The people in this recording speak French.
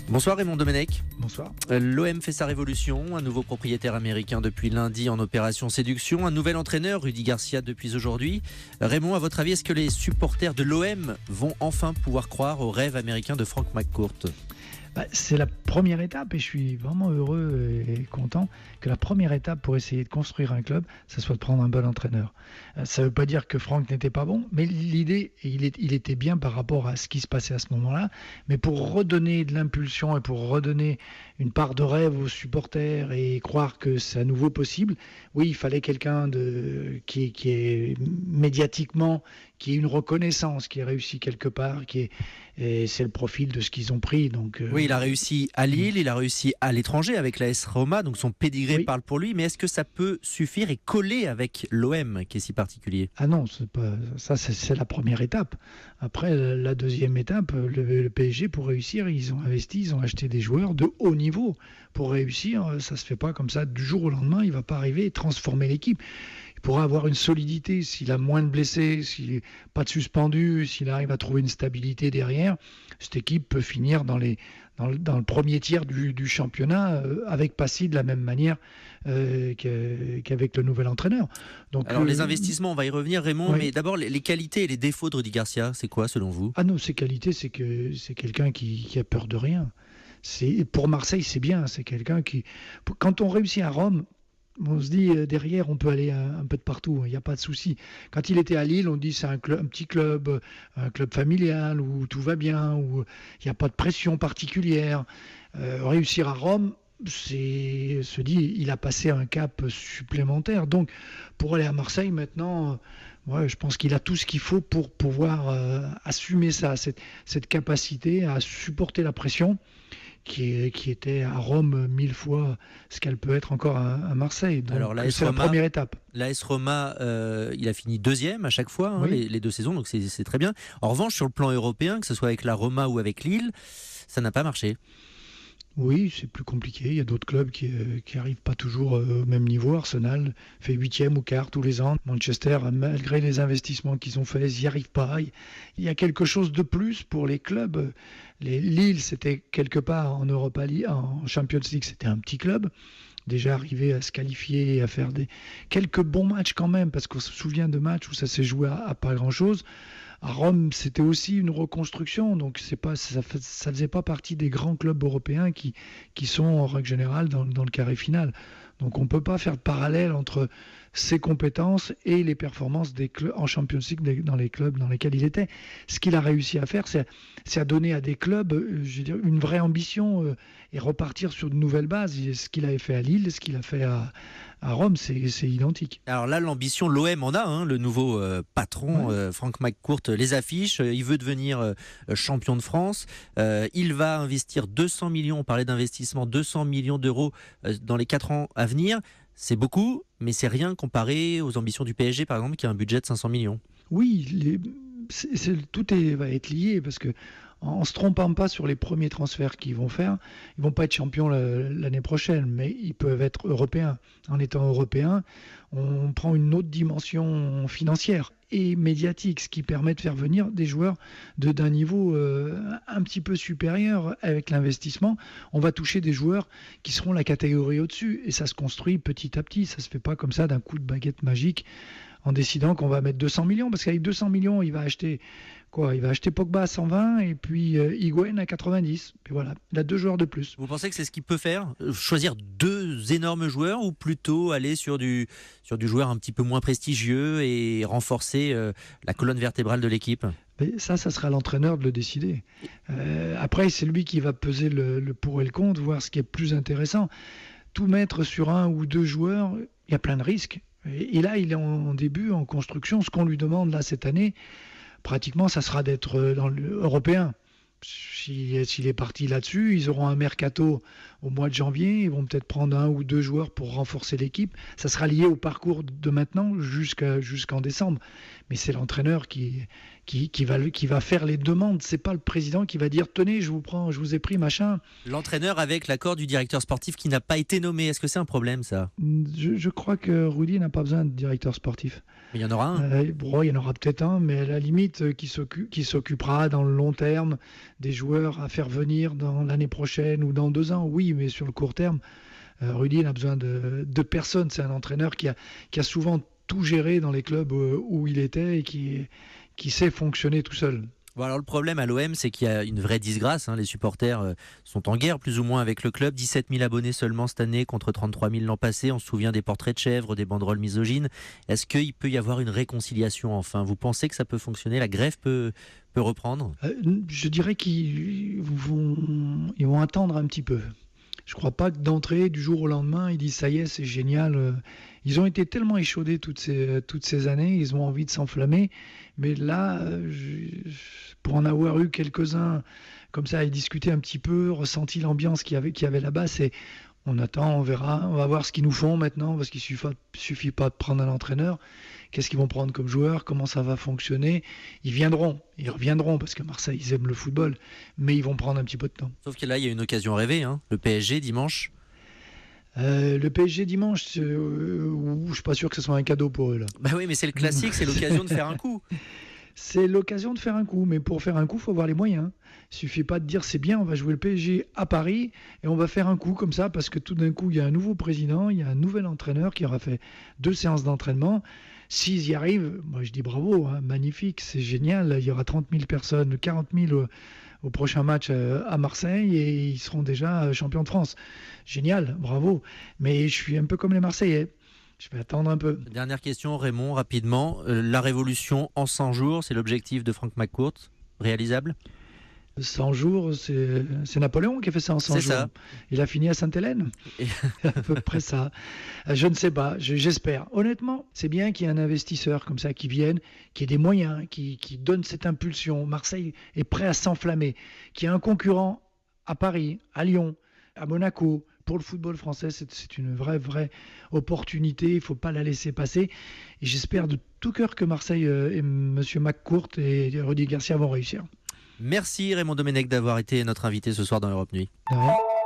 Bonsoir Raymond Domenech. Bonsoir. L'OM fait sa révolution, un nouveau propriétaire américain depuis lundi en opération séduction, un nouvel entraîneur, Rudy Garcia, depuis aujourd'hui. Raymond, à votre avis, est-ce que les supporters de l'OM vont enfin pouvoir croire au rêve américain de Frank McCourt ? C'est la première étape et je suis vraiment heureux et content que la première étape pour essayer de construire un club, ça soit de prendre un bon entraîneur. Ça ne veut pas dire que Franck n'était pas bon, mais l'idée, il était bien par rapport à ce qui se passait à ce moment-là. Mais pour redonner de l'impulsion et pour redonner une part de rêve aux supporters et croire que c'est à nouveau possible, oui, il fallait quelqu'un qui est médiatiquement, qui ait une reconnaissance, qui ait réussi quelque part, et c'est le profil de ce qu'ils ont pris. Donc, oui, il a réussi à Lille, il a réussi à l'étranger avec l'AS Roma, donc son pédigré parle pour lui. Mais est-ce que ça peut suffire et coller avec l'OM qui est si particulier ? Ah non, c'est la première étape. Après, la deuxième étape, le PSG, pour réussir, ils ont investi, ils ont acheté des joueurs de haut niveau. Pour réussir, ça ne se fait pas comme ça du jour au lendemain. Il ne va pas arriver et transformer l'équipe. Il pourra avoir une solidité s'il a moins de blessés, s'il n'est pas de suspendu, s'il arrive à trouver une stabilité derrière. Cette équipe peut finir dans le premier tiers du championnat avec Passy de la même manière qu'avec le nouvel entraîneur. Donc, alors les investissements, on va y revenir Raymond, mais d'abord les qualités et les défauts de Rudy Garcia, c'est quoi selon vous ? Ah non, ses qualités, c'est que c'est quelqu'un qui a peur de rien. Pour Marseille, c'est bien, c'est quelqu'un qui... Quand on réussit à Rome, on se dit derrière on peut aller un peu de partout, il n'y a pas de souci. Quand il était à Lille, on dit c'est un petit club, un club familial où tout va bien, où il n'y a pas de pression particulière. Réussir à Rome, se dit il a passé un cap supplémentaire. Donc pour aller à Marseille maintenant, je pense qu'il a tout ce qu'il faut pour pouvoir assumer ça, cette capacité à supporter la pression. Qui était à Rome 1000 fois ce qu'elle peut être encore à Marseille. Donc, alors, c'est la première étape. L'AS Roma, il a fini deuxième à chaque fois, les deux saisons, donc c'est très bien. En revanche, sur le plan européen, que ce soit avec la Roma ou avec Lille, ça n'a pas marché. Oui, c'est plus compliqué. Il y a d'autres clubs qui n'arrivent pas toujours au même niveau. Arsenal fait 8e ou quart tous les ans. Manchester, malgré les investissements qu'ils ont faits, ils n'y arrivent pas. Il y a quelque chose de plus pour les clubs. Lille, c'était quelque part en Europa League, en Champions League, c'était un petit club. Déjà arrivé à se qualifier et à faire quelques bons matchs quand même, parce qu'on se souvient de matchs où ça s'est joué à pas grand-chose. À Rome, c'était aussi une reconstruction, donc ça faisait pas partie des grands clubs européens qui sont en règle générale dans le carré final. Donc on ne peut pas faire de parallèle entre ses compétences et les performances des clubs en Champions League dans les clubs dans lesquels il était. Ce qu'il a réussi à faire, c'est à donner à des clubs une vraie ambition et repartir sur de nouvelles bases. Ce qu'il avait fait à Lille, ce qu'il a fait à Rome, c'est identique. Alors là, l'ambition, l'OM en a, le nouveau patron, Frank McCourt, les affiches. Il veut devenir champion de France. Il va investir 200 millions, on parlait d'investissement, 200 millions d'euros dans les 4 ans à venir. C'est beaucoup, mais c'est rien comparé aux ambitions du PSG, par exemple, qui a un budget de 500 millions. Oui, tout va être lié, parce que en se trompant pas sur les premiers transferts qu'ils vont faire, ils vont pas être champions l'année prochaine, mais ils peuvent être européens. En étant européens, on prend une autre dimension financière et médiatique, ce qui permet de faire venir des joueurs d'un niveau un petit peu supérieur avec l'investissement. On va toucher des joueurs qui seront la catégorie au-dessus, et ça se construit petit à petit. Ça se fait pas comme ça d'un coup de baguette magique en décidant qu'on va mettre 200 millions, parce qu'avec 200 millions, il va acheter Pogba à 120 et puis Higuaín à 90. Et voilà, il a 2 joueurs de plus. Vous pensez que c'est ce qu'il peut faire ? Choisir 2 énormes joueurs, ou plutôt aller sur du joueur un petit peu moins prestigieux et renforcer la colonne vertébrale de l'équipe ? Mais ça sera l'entraîneur de le décider. Après, c'est lui qui va peser le pour et le contre, voir ce qui est plus intéressant. Tout mettre sur 1 ou 2 joueurs, il y a plein de risques. Et là, il est en début, en construction. Ce qu'on lui demande là cette année, pratiquement, ça sera d'être dans l'européen. S'il est parti là-dessus, ils auront un mercato au mois de janvier. Ils vont peut-être prendre 1 ou 2 joueurs pour renforcer l'équipe. Ça sera lié au parcours de maintenant jusqu'en décembre. mais c'est l'entraîneur qui va faire les demandes. C'est pas le président qui va dire tenez, je vous ai pris machin. L'entraîneur avec l'accord du directeur sportif qui n'a pas été nommé. Est-ce que c'est un problème, ça? Je crois que Rudy n'a pas besoin de directeur sportif. Mais il y en aura un. Bon, il y en aura peut-être un, mais à la limite, qui s'occupera dans le long terme des joueurs à faire venir dans l'année prochaine ou dans 2 ans. Oui, mais sur le court terme, Rudy n'a besoin de personne. C'est un entraîneur qui a souvent tout géré dans les clubs où il était et qui sait fonctionner tout seul. Bon, alors le problème à l'OM, c'est qu'il y a une vraie disgrâce. Les supporters sont en guerre plus ou moins avec le club. 17 000 abonnés seulement cette année contre 33 000 l'an passé. On se souvient des portraits de chèvres, des banderoles misogynes. Est-ce qu'il peut y avoir une réconciliation enfin? Vous pensez que ça peut fonctionner? La grève peut reprendre? Je dirais qu'ils vont attendre un petit peu. Je ne crois pas que d'entrée, du jour au lendemain, ils disent ça y est, c'est génial. Ils ont été tellement échaudés toutes ces années, ils ont envie de s'enflammer. Mais là, pour en avoir eu quelques-uns comme ça et discuter un petit peu, ressenti l'ambiance qu'il y avait là-bas, on attend, on verra, on va voir ce qu'ils nous font maintenant, parce qu'il suffit pas de prendre un entraîneur. Qu'est-ce qu'ils vont prendre comme joueur? Comment ça va fonctionner? Ils reviendront, parce que Marseille, ils aiment le football, mais ils vont prendre un petit peu de temps. Sauf que là, il y a une occasion rêvée, le PSG dimanche. Le PSG dimanche, je suis pas sûr que ce soit un cadeau pour eux là. Bah oui, mais c'est le classique, c'est l'occasion de faire un coup. C'est l'occasion de faire un coup, mais pour faire un coup, il faut avoir les moyens. Il suffit pas de dire c'est bien, on va jouer le PSG à Paris et on va faire un coup comme ça parce que tout d'un coup, il y a un nouveau président, il y a un nouvel entraîneur qui aura fait 2 séances d'entraînement. S'ils y arrivent, moi je dis bravo, magnifique, c'est génial. Il y aura 30 000 personnes, 40 000 au prochain match à Marseille et ils seront déjà champions de France. Génial, bravo. Mais je suis un peu comme les Marseillais. Je vais attendre un peu. Dernière question, Raymond, rapidement. La révolution en 100 jours, c'est l'objectif de Frank McCourt. Réalisable? 100 jours, c'est Napoléon qui a fait ça en 100 jours. C'est ça. Il a fini à Sainte-Hélène. À peu près ça. Je ne sais pas, j'espère. Honnêtement, c'est bien qu'il y ait un investisseur comme ça qui vienne, qui ait des moyens, qui donne cette impulsion. Marseille est prêt à s'enflammer. Qu'il y ait un concurrent à Paris, à Lyon, à Monaco. Pour le football français, c'est une vraie opportunité. Il ne faut pas la laisser passer. Et j'espère de tout cœur que Marseille et M. McCourt et Rudy Garcia vont réussir. Merci Raymond Domenech d'avoir été notre invité ce soir dans Europe Nuit.